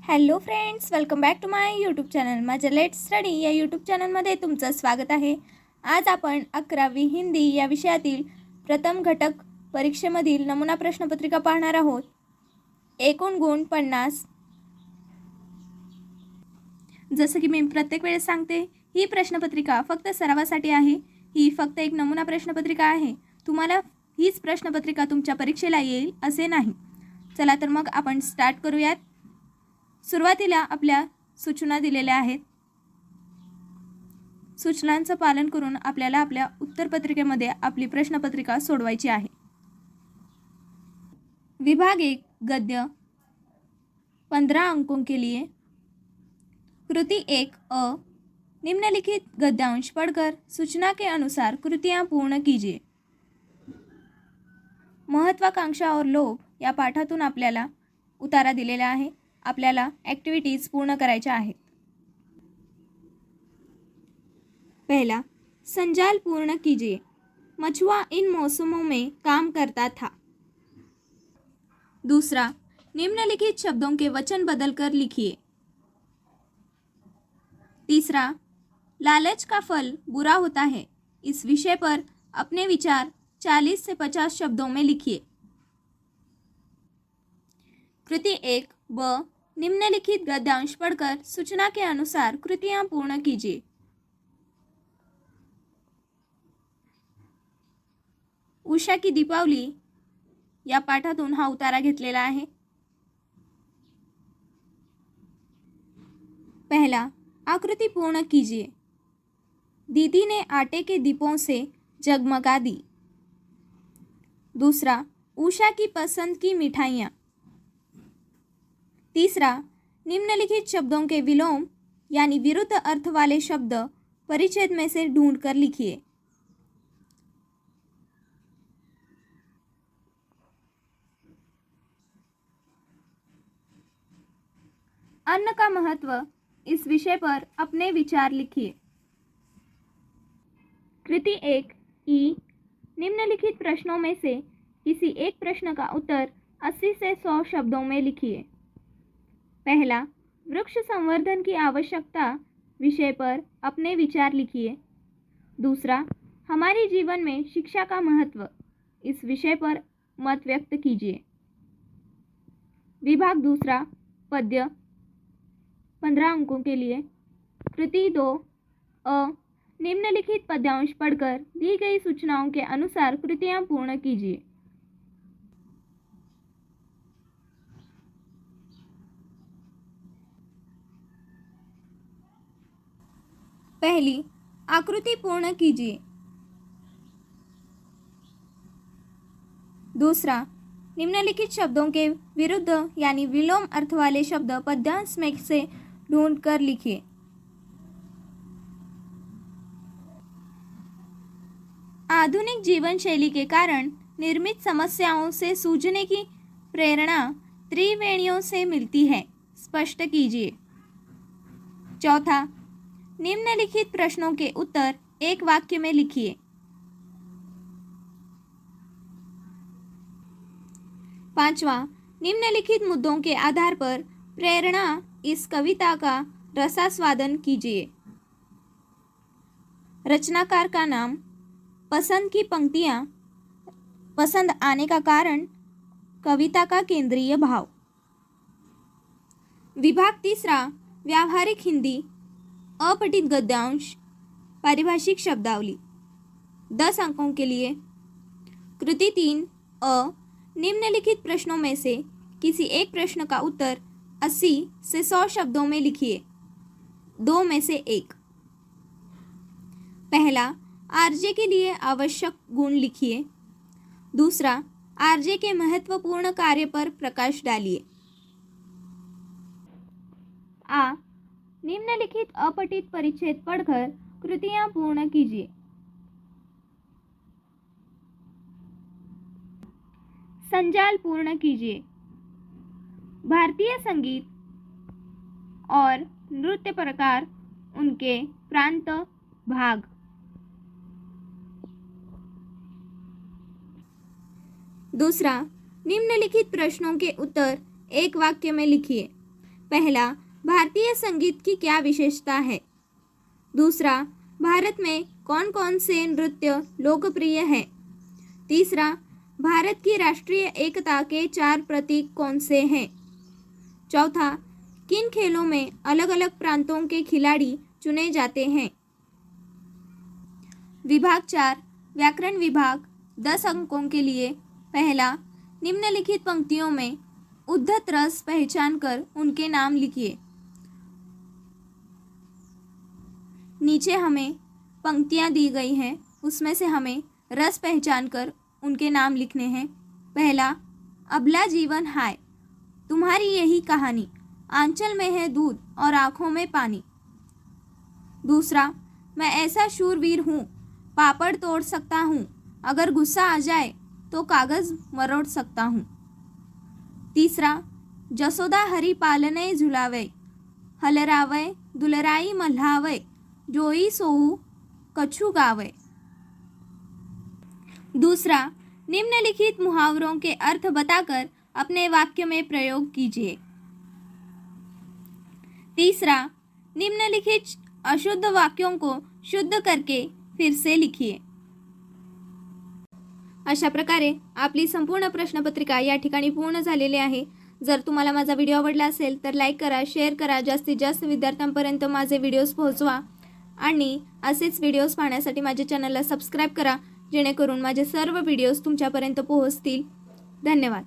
Hello friends, welcome back to my YouTube channel. माझ्या let's study या YouTube चॅनलमध्ये तुमचं स्वागत आहे. आज आपण 11वी हिंदी या विषयातील प्रथम घटक परीक्षेमधील नमुना प्रश्नपत्रिका पाहणार आहोत. एकूण गुण 50. जसं की मी प्रत्येक वेळेस सांगते, ही प्रश्नपत्रिका फक्त सरावासाठी आहे. ही फक्त एक नमुना प्रश्नपत्रिका आहे. तुम्हाला हीच प्रश्नपत्रिका तुमच्या परीक्षेला येईल असे नाही. चला तर मग आपण स्टार्ट करूयात. सुरुवातीला आपल्या सूचना दिलेल्या आहेत. सूचनांचं पालन करून आपल्याला आपल्या उत्तरपत्रिकेमध्ये आपली प्रश्नपत्रिका सोडवायची आहे. विभाग 1 गद्य 15 अंकों के लिए. कृति 1 अ. निम्नलिखित गद्यांश पढ़कर सूचना के अनुसार कृतियां पूर्ण कीजिए. महत्वाकांक्षा और लोभ या पाठातून आपल्याला उतारा दिलेला आहे. आपल्याला ॲक्टिव्हिटीज पूर्ण करायच्या आहेत. पहला, संजाल पूर्ण कीजिए. मछुआ इन मौसमों में काम करता था. दूसरा, निम्नलिखित शब्दों के वचन बदलकर लिखिए. तीसरा, लालच का फल बुरा होता है. इस विषय पर अपने विचार 40 से 50 शब्दों में लिखिए. कृति 1 ब. निम्नलिखित गद्यांश पढ़कर सूचना के अनुसार कृतियां पूर्ण कीजिए. उषा की दीपावली या पाठातून हा उतारा घेतलेला आहे. पहला, आकृति पूर्ण कीजिए. दीदी ने आटे के दीपों से जगमगा दी. दूसरा, उषा की पसंद की मिठाइयाँ. तीसरा, निम्नलिखित शब्दों के विलोम यानी विरुद्ध अर्थ वाले शब्द परिच्छेद में से ढूंढकर लिखिए. अन्न का महत्व, इस विषय पर अपने विचार लिखिए. कृति 1 ई. निम्नलिखित प्रश्नों में से किसी एक प्रश्न का उत्तर 80 से 100 शब्दों में लिखिए. पहला, वृक्ष संवर्धन की आवश्यकता विषय पर अपने विचार लिखिए. दूसरा, हमारे जीवन में शिक्षा का महत्व, इस विषय पर मत व्यक्त कीजिए. विभाग दूसरा पद्य 15 अंकों के लिए. कृति 2 अ. निम्नलिखित पद्यांश पढ़कर दी गई सूचनाओं के अनुसार कृतियां पूर्ण कीजिए. पहली, आकृति पूर्ण कीजिए. दूसरा, निम्नलिखित शब्दों के विरुद्ध यानी विलोम अर्थ वाले शब्द पद्यांश में से ढूंढकर लिखिए. आधुनिक जीवन शैली के कारण निर्मित समस्याओं से सूझने की प्रेरणा त्रिवेणियों से मिलती है. स्पष्ट कीजिए. चौथा, निम्नलिखित प्रश्नों के उत्तर एक वाक्य में लिखिए. पांचवा, निम्नलिखित मुद्दों के आधार पर प्रेरणा इस कविता का रसास्वादन कीजिए. रचनाकार का नाम, पसंद की पंक्तियाँ, पसंद आने का कारण, कविता का केंद्रीय भाव. विभाग तीसरा व्यावहारिक हिंदी, अपठित गद्यांश, पारिभाषिक शब्दावली. 10 अंकों के लिए. कृति 3 अ. निम्नलिखित प्रश्नों में से किसी एक प्रश्न का उत्तर 80 से 100 शब्दों में लिखिए. 2 में से 1. पहला, आरजे के लिए आवश्यक गुण लिखिए. दूसरा, आरजे के महत्वपूर्ण कार्य पर प्रकाश डालिए. आ. निम्नलिखित अपठित परिच्छेद पढ़कर कृतियां पूर्ण कीजिए. संजाल पूर्ण कीजिए. भारतीय संगीत और नृत्य प्रकार, उनके प्रांत, भाग. दूसरा, निम्नलिखित प्रश्नों के उत्तर एक वाक्य में लिखिए. पहला, भारतीय संगीत की क्या विशेषता है? दूसरा, भारत में कौन कौन से नृत्य लोकप्रिय हैं? तीसरा, भारत की राष्ट्रीय एकता के 4 प्रतीक कौन से हैं? चौथा, किन खेलों में अलग अलग प्रांतों के खिलाड़ी चुने जाते हैं? विभाग 4, व्याकरण विभाग, 10 अंकों के लिए। पहला, निम्नलिखित पंक्तियों में उद्धत रस पहचान कर उनके नाम लिखिए। नीचे हमें पंक्तियां दी गई हैं, उसमें से हमें रस पहचान कर उनके नाम लिखने हैं। पहला, अबला जीवन हाय, तुम्हारी यही कहानी, आंचल में है दूध और आंखों में पानी। दूसरा, मैं ऐसा शूरवीर हूँ, पापड़ तोड़ सकता हूँ, अगर गुस्सा आ जाए तो कागज मरोड़ सकता हूँ। तीसरा, जसोदा हरी पालने झुलावे, हलरावे दुलराई मल्हावे, जोई सोऊ कछु गावे। दूसरा, निम्नलिखित मुहावरों के अर्थ बताकर अपने वाक्य में प्रयोग कीजिए। तीसरा, निम्नलिखित अशुद्ध वाक्यों को शुद्ध करके फिर से लिखिए। अशा प्रकारे आपली संपूर्ण प्रश्नपत्रिका या ठिकाणी पूर्ण झालेली आहे। जर तुम्हाला माझा व्हिडिओ आवडला असेल तर लाईक करा, शेअर करा, जास्तीत जास्त विद्यार्थ्यांपर्यंत माझे व्हिडिओज पोहोचवा आणि असेच व्हिडिओज पाहण्यासाठी माझ्या चॅनलला सबस्क्राईब करा, जेणेकरून माझे सर्व व्हिडिओज तुमच्यापर्यंत पोहोचतील। धन्यवाद।